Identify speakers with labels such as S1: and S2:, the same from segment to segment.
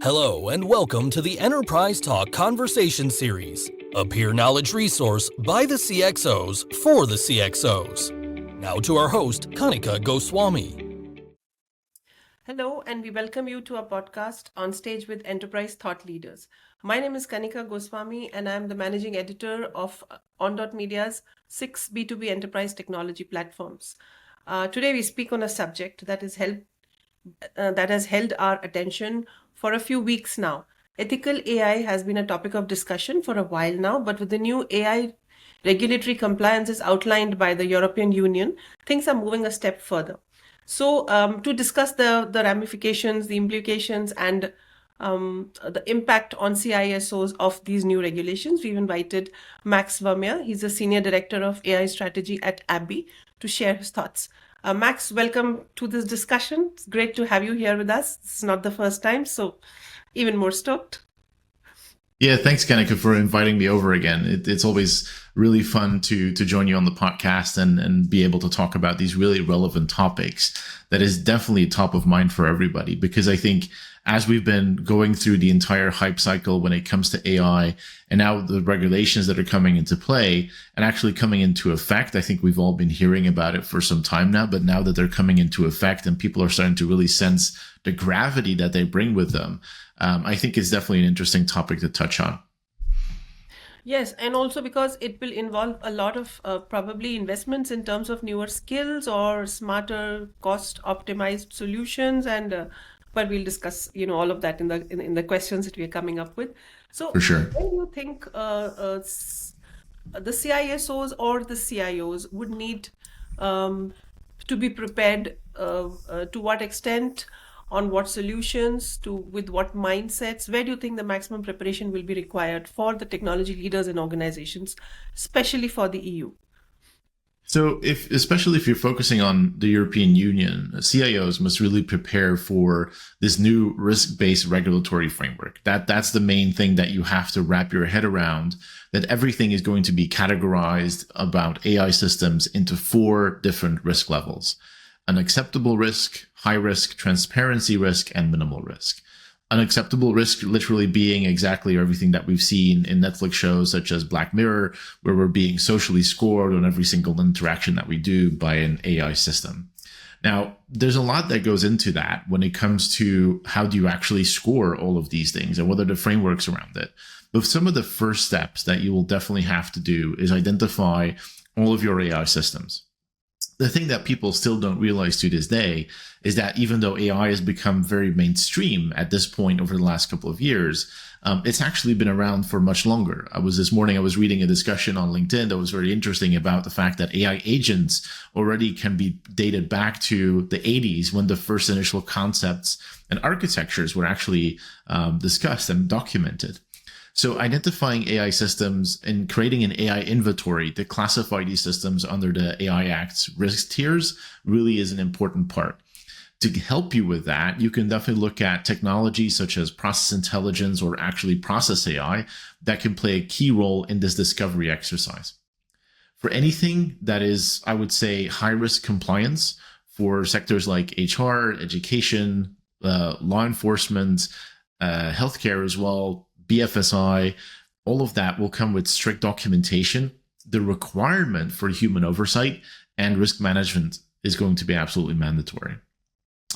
S1: Hello and welcome to the Enterprise Talk Conversation Series, a peer knowledge resource by the CXOs for the CXOs. Now to our host, Kanika Goswami.
S2: Hello, and we welcome you to our podcast On Stage with Enterprise Thought Leaders. My name is Kanika Goswami, and I'm the managing editor of On.media's 6 B2B enterprise technology platforms. Today, we speak on a subject that has held our attention for a few weeks now. Ethical AI has been a topic of discussion for a while now, but with the new AI regulatory compliances outlined by the European Union, things are moving a step further. So to discuss the ramifications, the implications, and the impact on CISOs of these new regulations, we've invited Max Vermier. He's the Senior Director of AI Strategy at AbbVie to share his thoughts. Max, welcome to this discussion. It's great to have you here with us. It's not the first time, so even more stoked.
S3: Yeah, thanks, Kanika, for inviting me over again. It's always really fun to join you on the podcast and be able to talk about these really relevant topics that is definitely top of mind for everybody. Because I think as we've been going through the entire hype cycle when it comes to AI and now the regulations that are coming into play and actually coming into effect, I think we've all been hearing about it for some time now, but now that they're coming into effect and people are starting to really sense the gravity that they bring with them, I think it's definitely an interesting topic to touch on.
S2: Yes, and also because it will involve a lot of probably investments in terms of newer skills or smarter cost optimized solutions, and but we'll discuss all of that in the questions that we are coming up with. So
S3: For sure.
S2: when do you think the CISOs or the CIOs would need to be prepared, to what extent, on what solutions, with what mindsets? Where do you think the maximum preparation will be required for the technology leaders and organizations, especially for the EU?
S3: So especially if you're focusing on the European Union, CIOs must really prepare for this new risk-based regulatory framework. That's the main thing that you have to wrap your head around, that everything is going to be categorized about AI systems into 4 different risk levels: unacceptable risk, high risk, transparency risk, and minimal risk. Unacceptable risk literally being exactly everything that we've seen in Netflix shows such as Black Mirror, where we're being socially scored on every single interaction that we do by an AI system. Now, there's a lot that goes into that when it comes to how do you actually score all of these things and what are the frameworks around it. But some of the first steps that you will definitely have to do is identify all of your AI systems. The thing that people still don't realize to this day is that even though AI has become very mainstream at this point over the last couple of years, it's actually been around for much longer. This morning I was reading a discussion on LinkedIn that was very interesting about the fact that AI agents already can be dated back to the 80s when the first initial concepts and architectures were actually discussed and documented. So identifying AI systems and creating an AI inventory to classify these systems under the AI Act's risk tiers really is an important part. To help you with that, you can definitely look at technologies such as process intelligence or actually process AI that can play a key role in this discovery exercise. For anything that is, I would say, high-risk compliance for sectors like HR, education, law enforcement, healthcare as well, BFSI, all of that will come with strict documentation. The requirement for human oversight and risk management is going to be absolutely mandatory.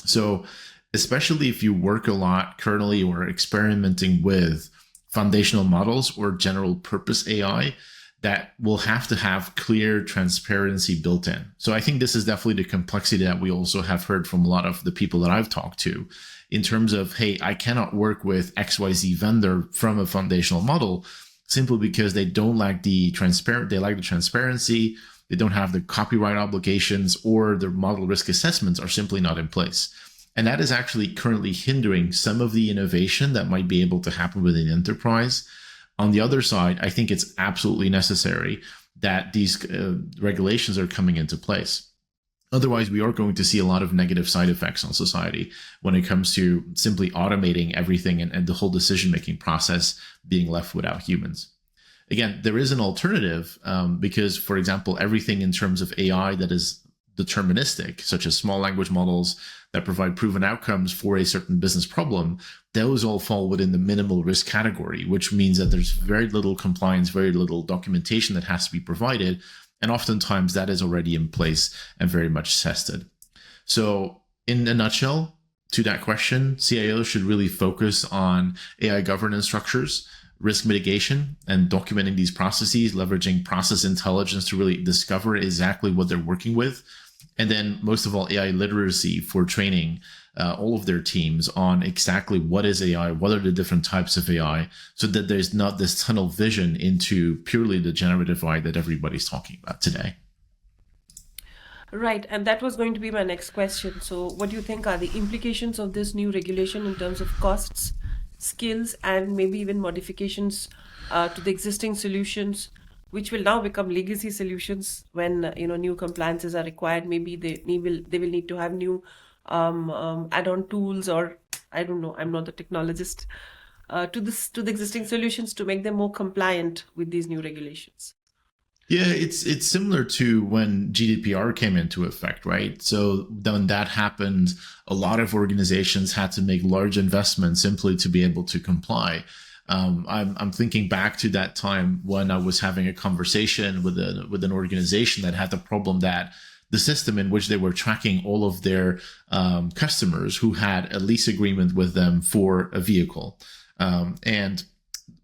S3: So especially if you work a lot currently or experimenting with foundational models or general purpose AI, that will have to have clear transparency built in. So I think this is definitely the complexity that we also have heard from a lot of the people that I've talked to in terms of, hey, I cannot work with XYZ vendor from a foundational model simply because they lack the transparency, they don't have the copyright obligations, or their model risk assessments are simply not in place. And that is actually currently hindering some of the innovation that might be able to happen within enterprise. On the other side, I think it's absolutely necessary that these regulations are coming into place. Otherwise, we are going to see a lot of negative side effects on society when it comes to simply automating everything and the whole decision-making process being left without humans. Again, there is an alternative because, for example, everything in terms of AI that is deterministic, such as small language models that provide proven outcomes for a certain business problem, those all fall within the minimal risk category, which means that there's very little compliance, very little documentation that has to be provided. And oftentimes that is already in place and very much tested. So in a nutshell, to that question, CIOs should really focus on AI governance structures, risk mitigation, and documenting these processes, leveraging process intelligence to really discover exactly what they're working with. And then most of all, AI literacy for training all of their teams on exactly what is AI, what are the different types of AI, so that there's not this tunnel vision into purely the generative AI that everybody's talking about today.
S2: Right, and that was going to be my next question. So, what do you think are the implications of this new regulation in terms of costs, skills, and maybe even modifications to the existing solutions, which will now become legacy solutions when new compliances are required? Maybe they will need to have new add-on tools, or I don't know. I'm not a technologist. To the existing solutions to make them more compliant with these new regulations.
S3: Yeah, it's similar to when GDPR came into effect, right? So when that happened, a lot of organizations had to make large investments simply to be able to comply. I'm thinking back to that time when I was having a conversation with an organization that had the problem that the system in which they were tracking all of their customers who had a lease agreement with them for a vehicle, and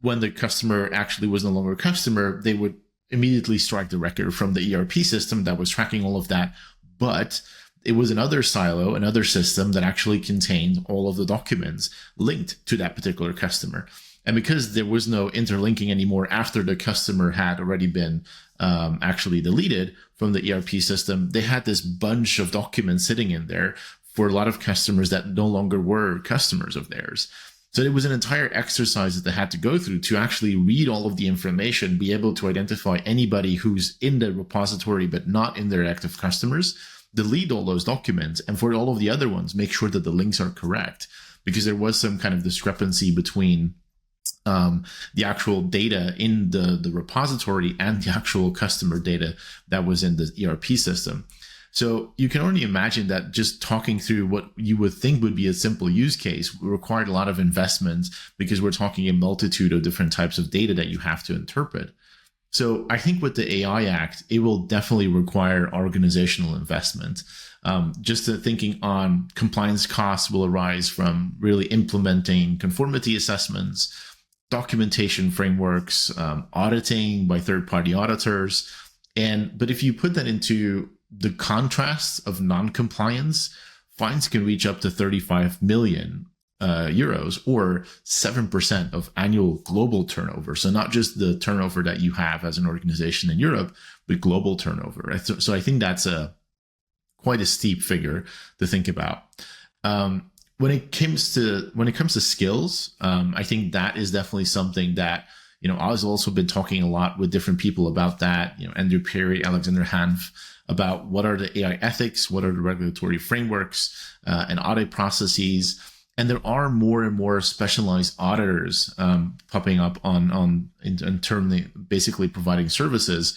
S3: when the customer actually was no longer a customer, they would immediately strike the record from the ERP system that was tracking all of that. But it was another silo, another system that actually contained all of the documents linked to that particular customer. And because there was no interlinking anymore after the customer had already been actually deleted from the ERP system, they had this bunch of documents sitting in there for a lot of customers that no longer were customers of theirs. So it was an entire exercise that they had to go through to actually read all of the information, be able to identify anybody who's in the repository but not in their active customers, delete all those documents, and for all of the other ones, make sure that the links are correct, because there was some kind of discrepancy between the actual data in the repository and the actual customer data that was in the ERP system. So you can only imagine that just talking through what you would think would be a simple use case required a lot of investment, because we're talking a multitude of different types of data that you have to interpret. So I think with the AI Act, it will definitely require organizational investment. Just thinking on compliance costs will arise from really implementing conformity assessments, documentation frameworks, auditing by third-party auditors. But if you put that into the contrast of non-compliance, fines can reach up to 35 million euros, or 7% of annual global turnover. So not just the turnover that you have as an organization in Europe, but global turnover. So I think that's quite a steep figure to think about. When it comes to skills, I think that is definitely something that, I've also been talking a lot with different people about that. Andrew Perry, Alexander Hanf, about what are the AI ethics, what are the regulatory frameworks and audit processes. And there are more and more specialized auditors popping up in terms basically providing services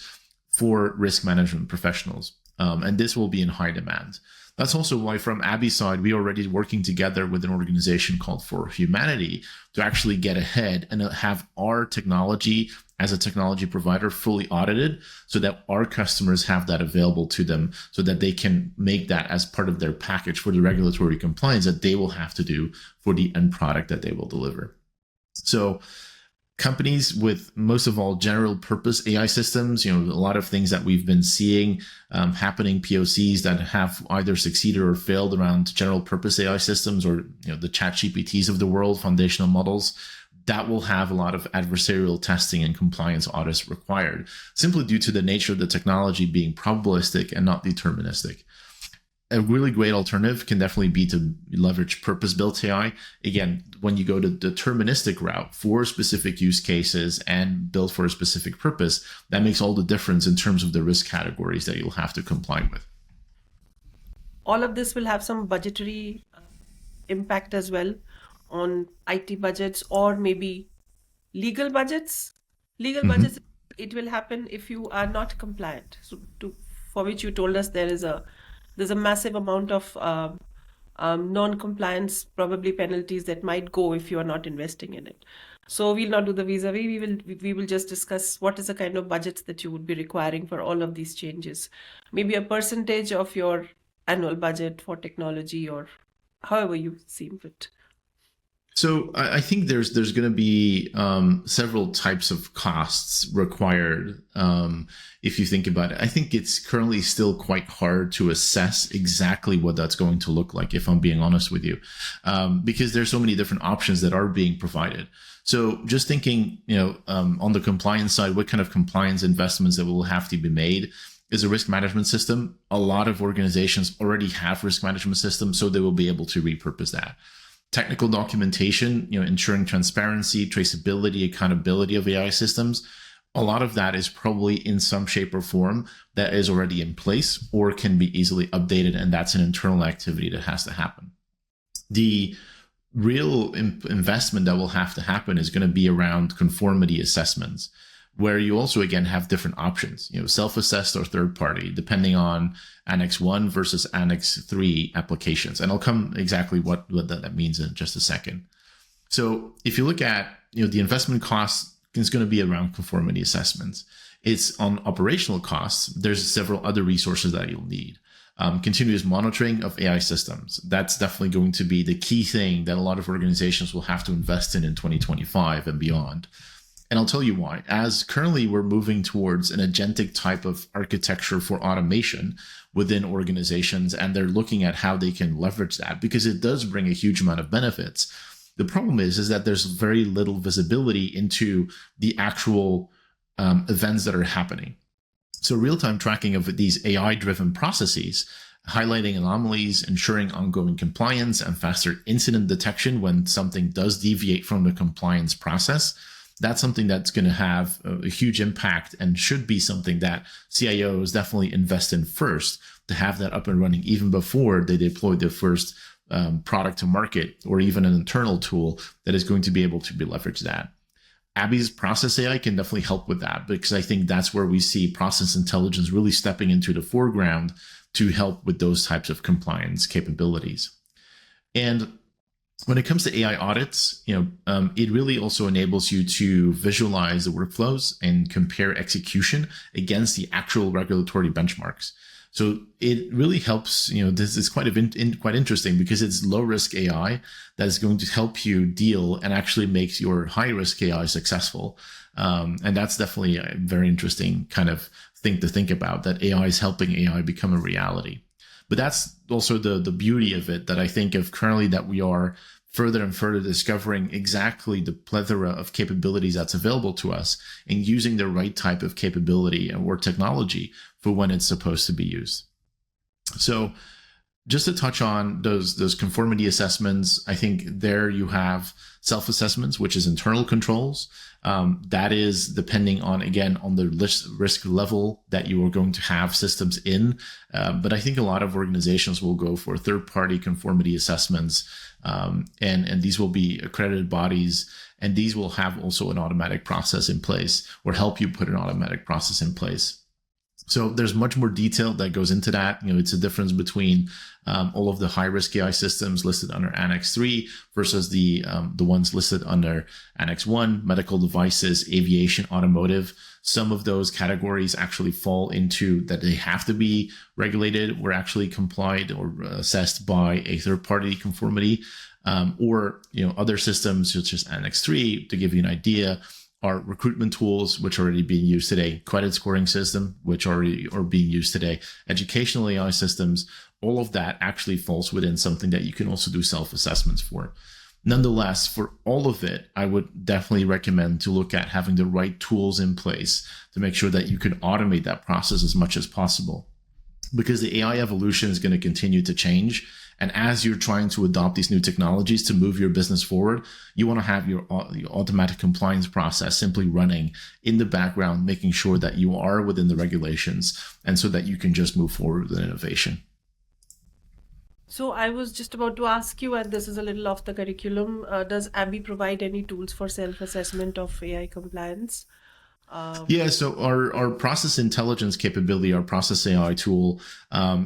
S3: for risk management professionals. And this will be in high demand. That's also why from Abby's side, we are already working together with an organization called For Humanity to actually get ahead and have our technology as a technology provider fully audited, so that our customers have that available to them, so that they can make that as part of their package for the regulatory compliance that they will have to do for the end product that they will deliver. So companies with most of all general purpose AI systems, a lot of things that we've been seeing happening, POCs that have either succeeded or failed around general purpose AI systems, or the ChatGPTs of the world, foundational models, that will have a lot of adversarial testing and compliance audits required, simply due to the nature of the technology being probabilistic and not deterministic. A really great alternative can definitely be to leverage purpose-built AI. Again, when you go to the deterministic route for specific use cases and built for a specific purpose, that makes all the difference in terms of the risk categories that you'll have to comply with.
S2: All of this will have some budgetary impact as well on IT budgets, or maybe legal budgets. Budgets, it will happen if you are not compliant. So for which you told us there's a massive amount of non-compliance probably penalties that might go if you are not investing in it. So we'll not do the vis-a-vis. We will just discuss what is the kind of budgets that you would be requiring for all of these changes. Maybe a percentage of your annual budget for technology, or however you seem fit.
S3: So I think there's going to be several types of costs required. If you think about it, I think it's currently still quite hard to assess exactly what that's going to look like, if I'm being honest with you, because there's so many different options that are being provided. So just thinking, on the compliance side, what kind of compliance investments that will have to be made is a risk management system. A lot of organizations already have risk management systems, so they will be able to repurpose that. Technical documentation, ensuring transparency, traceability, accountability of AI systems. A lot of that is probably in some shape or form that is already in place or can be easily updated, and that's an internal activity that has to happen. The real investment that will have to happen is going to be around conformity assessments, where you also, again, have different options, self-assessed or third party, depending on Annex 1 versus Annex 3 applications. And I'll come exactly what that means in just a second. So if you look at, the investment costs is going to be around conformity assessments. It's on operational costs. There's several other resources that you'll need. Continuous monitoring of AI systems. That's definitely going to be the key thing that a lot of organizations will have to invest in 2025 and beyond. And I'll tell you why. As currently we're moving towards an agentic type of architecture for automation within organizations, and they're looking at how they can leverage that because it does bring a huge amount of benefits. The problem is that there's very little visibility into the actual events that are happening. So real-time tracking of these AI-driven processes, highlighting anomalies, ensuring ongoing compliance, and faster incident detection when something does deviate from the compliance process, that's something that's going to have a huge impact and should be something that CIOs definitely invest in first to have that up and running even before they deploy their first product to market or even an internal tool that is going to be able to be leveraged that. Abby's process AI can definitely help with that because I think that's where we see process intelligence really stepping into the foreground to help with those types of compliance capabilities. And when it comes to AI audits, it really also enables you to visualize the workflows and compare execution against the actual regulatory benchmarks. So it really helps, this is quite interesting because it's low risk AI that is going to help you deal and actually makes your high risk AI successful. And that's definitely a very interesting kind of thing to think about, that AI is helping AI become a reality. But that's also the beauty of it, that I think of currently that we are further and further discovering exactly the plethora of capabilities that's available to us and using the right type of capability or technology for when it's supposed to be used. So just to touch on those conformity assessments, I think there you have self-assessments, which is internal controls. That is depending on, again, on the risk level that you are going to have systems in. But I think a lot of organizations will go for third-party conformity assessments, and these will be accredited bodies, and these will have also an automatic process in place or help you put an automatic process in place. So there's much more detail that goes into that. It's a difference between all of the high-risk AI systems listed under Annex 3 versus the ones listed under Annex 1, medical devices, aviation, automotive. Some of those categories actually fall into that they have to be regulated or actually complied or assessed by a third-party conformity, or other systems such as Annex 3, to give you an idea, are recruitment tools, which are already being used today, credit scoring system, which already are being used today, educational AI systems. All of that actually falls within something that you can also do self-assessments for. Nonetheless, for all of it, I would definitely recommend to look at having the right tools in place to make sure that you can automate that process as much as possible, because the AI evolution is going to continue to change. And as you're trying to adopt these new technologies to move your business forward, you want to have your automatic compliance process simply running in the background, making sure that you are within the regulations and so that you can just move forward with innovation.
S2: So I was just about to ask you, and this is a little off the curriculum, does Abby provide any tools for self-assessment of AI compliance?
S3: Yeah, so our process intelligence capability, our process AI tool,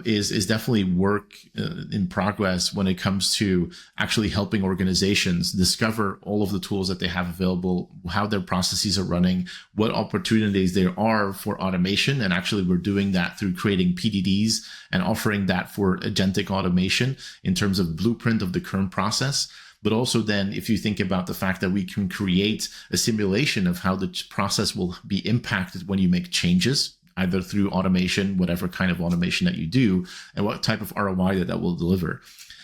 S3: is definitely work in progress when it comes to actually helping organizations discover all of the tools that they have available, how their processes are running, what opportunities there are for automation. And actually, we're doing that through creating PDDs and offering that for agentic automation in terms of blueprint of the current process. But also then, if you think about the fact that we can create a simulation of how the process will be impacted when you make changes, either through automation, whatever kind of automation that you do, and what type of ROI that will deliver.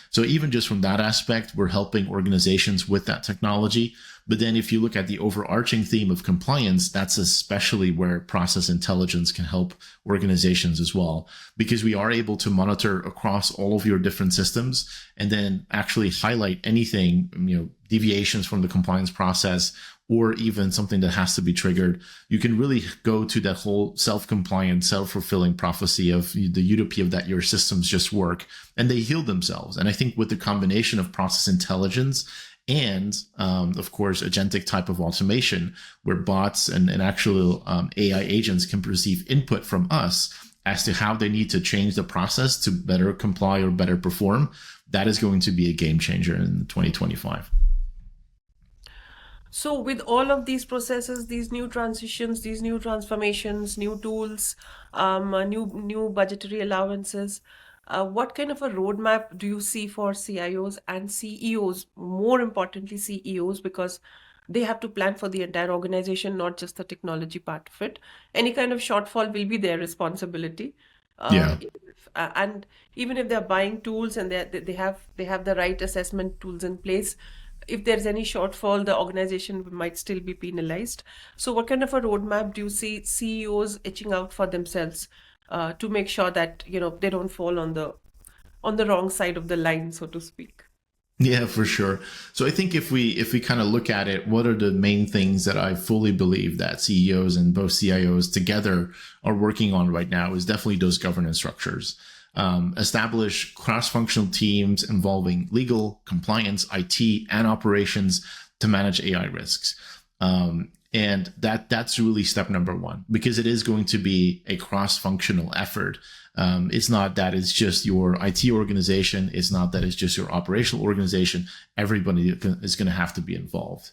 S3: So even just from that aspect, we're helping organizations with that technology. But then if you look at the overarching theme of compliance, that's especially where process intelligence can help organizations as well, because we are able to monitor across all of your different systems and then actually highlight anything, deviations from the compliance process, or even something that has to be triggered. You can really go to that whole self-compliant, self-fulfilling prophecy of the utopia of that your systems just work and they heal themselves. And I think with the combination of process intelligence and, of course, agentic type of automation, where bots and actual AI agents can receive input from us as to how they need to change the process to better comply or better perform, that is going to be a game changer in 2025.
S2: So with all of these processes, these new transitions, these new transformations, new tools, new budgetary allowances, what kind of a roadmap do you see for CIOs and CEOs? More importantly, CEOs, because they have to plan for the entire organization, not just the technology part of it. Any kind of shortfall will be their responsibility.
S3: Yeah.
S2: And even if they're buying tools and they have the right assessment tools in place, if there's any shortfall, the organization might still be penalized. So what kind of a roadmap do you see CEOs etching out for themselves to make sure that they don't fall on the wrong side of the line, so to speak?
S3: Yeah, for sure. So I think if we kind of look at it, what are the main things that I fully believe that CEOs and both CIOs together are working on right now is definitely those governance structures. Establish cross-functional teams involving legal, compliance, IT, and operations to manage AI risks. And that's really step number one, because it is going to be a cross-functional effort. It's not that it's just your IT organization. It's not that it's just your operational organization. Everybody is going to have to be involved.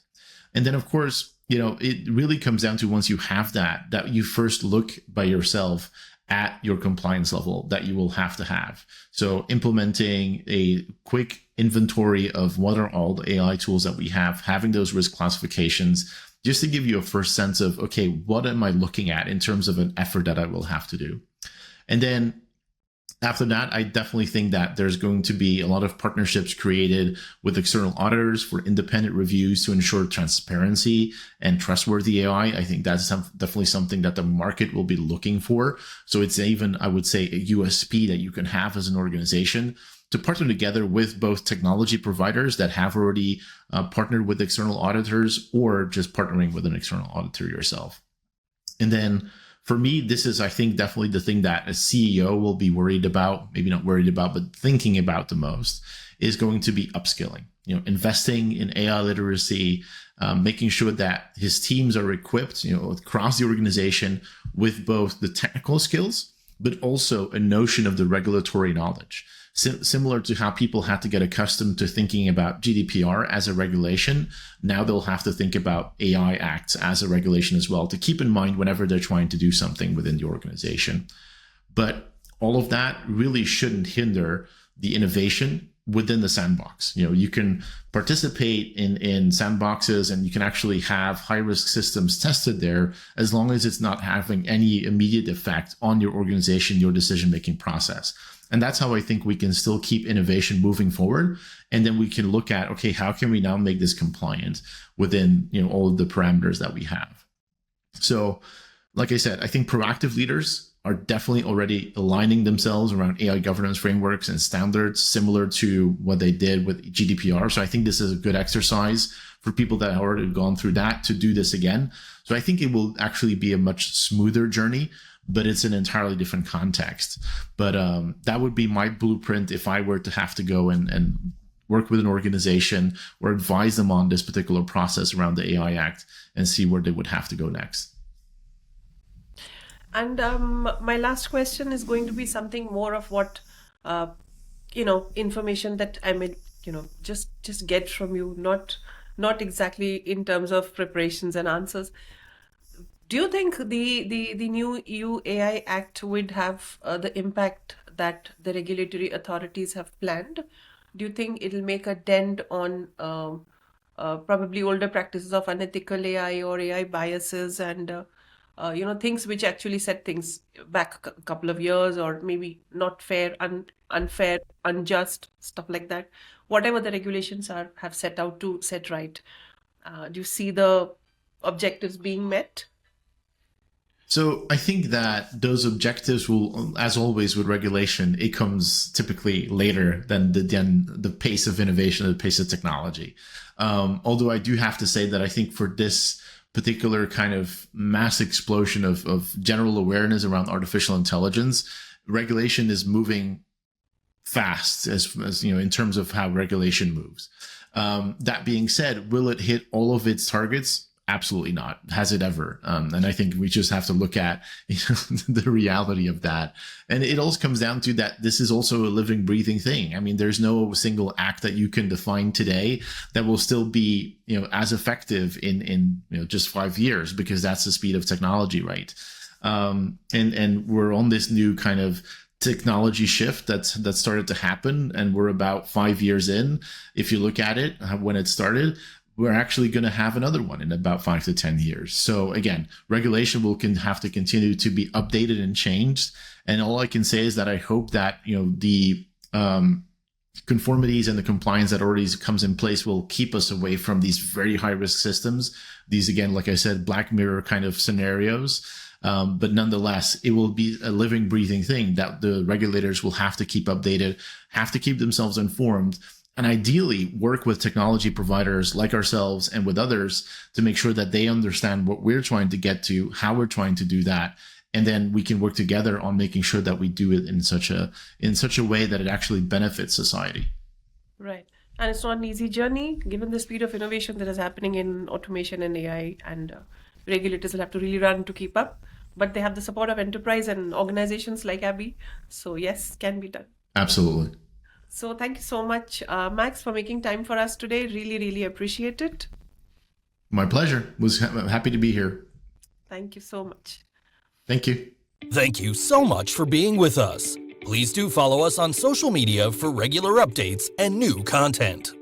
S3: And then, of course, it really comes down to, once you have that you first look by yourself at your compliance level that you will have to have. So implementing a quick inventory of what are all the AI tools that we have, having those risk classifications, just to give you a first sense of, okay, what am I looking at in terms of an effort that I will have to do? And then after that, I definitely think that there's going to be a lot of partnerships created with external auditors for independent reviews to ensure transparency and trustworthy AI. I think that's definitely something that the market will be looking for. So it's even, I would say, a USP that you can have as an organization to partner together with both technology providers that have already partnered with external auditors, or just partnering with an external auditor yourself. And then for me, this is, I think, definitely the thing that a CEO will be worried about, maybe not worried about, but thinking about the most, is going to be upskilling, investing in AI literacy, making sure that his teams are equipped, across the organization with both the technical skills, but also a notion of the regulatory knowledge. Similar to how people had to get accustomed to thinking about GDPR as a regulation, now they'll have to think about AI acts as a regulation as well, to keep in mind whenever they're trying to do something within the organization. But all of that really shouldn't hinder the innovation within the sandbox. You can participate in sandboxes, and you can actually have high-risk systems tested there, as long as it's not having any immediate effect on your organization, your decision-making process. And that's how I think we can still keep innovation moving forward. And then we can look at, okay, how can we now make this compliant within all of the parameters that we have? So, like I said, I think proactive leaders are definitely already aligning themselves around AI governance frameworks and standards, similar to what they did with GDPR. So I think this is a good exercise for people that have already gone through that to do this again. So I think it will actually be a much smoother journey, but it's an entirely different context. But that would be my blueprint if I were to have to go and work with an organization or advise them on this particular process around the AI Act and see where they would have to go next.
S2: And my last question is going to be something more of what, uh, information that I may, just get from you, not exactly in terms of preparations and answers. Do you think the new EU AI Act would have the impact that the regulatory authorities have planned? Do you think it'll make a dent on probably older practices of unethical AI or AI biases and things which actually set things back a couple of years, or maybe not fair, unfair, unjust, stuff like that? Whatever the regulations have set out to set right, do you see the objectives being met?
S3: So I think that those objectives will, as always with regulation, it comes typically later than the pace of innovation, the pace of technology. Although I do have to say that I think for this particular kind of mass explosion of general awareness around artificial intelligence, regulation is moving fast as in terms of how regulation moves. That being said, will it hit all of its targets? Absolutely not. Has it ever? And I think we just have to look at the reality of that. And it also comes down to that this is also a living, breathing thing. I mean, there's no single act that you can define today that will still be as effective in just 5 years, because that's the speed of technology, right? And we're on this new kind of technology shift that started to happen, and we're about 5 years in. If you look at it when it started, we're actually going to have another one in about 5 to 10 years. So again, regulation will have to continue to be updated and changed. And all I can say is that I hope that the conformities and the compliance that already comes in place will keep us away from these very high risk systems. These, again, like I said, Black Mirror kind of scenarios. But nonetheless, it will be a living, breathing thing that the regulators will have to keep updated, have to keep themselves informed, and ideally work with technology providers like ourselves and with others to make sure that they understand what we're trying to get to, how we're trying to do that. And then we can work together on making sure that we do it in such a way that it actually benefits society.
S2: Right. And it's not an easy journey, given the speed of innovation that is happening in automation and AI, and regulators will have to really run to keep up. But they have the support of enterprise and organizations like Abby. So yes, can be done.
S3: Absolutely.
S2: So thank you so much, Max, for making time for us today. Really, really appreciate it.
S3: My pleasure. Was happy to be here.
S2: Thank you so much.
S3: Thank you.
S1: Thank you so much for being with us. Please do follow us on social media for regular updates and new content.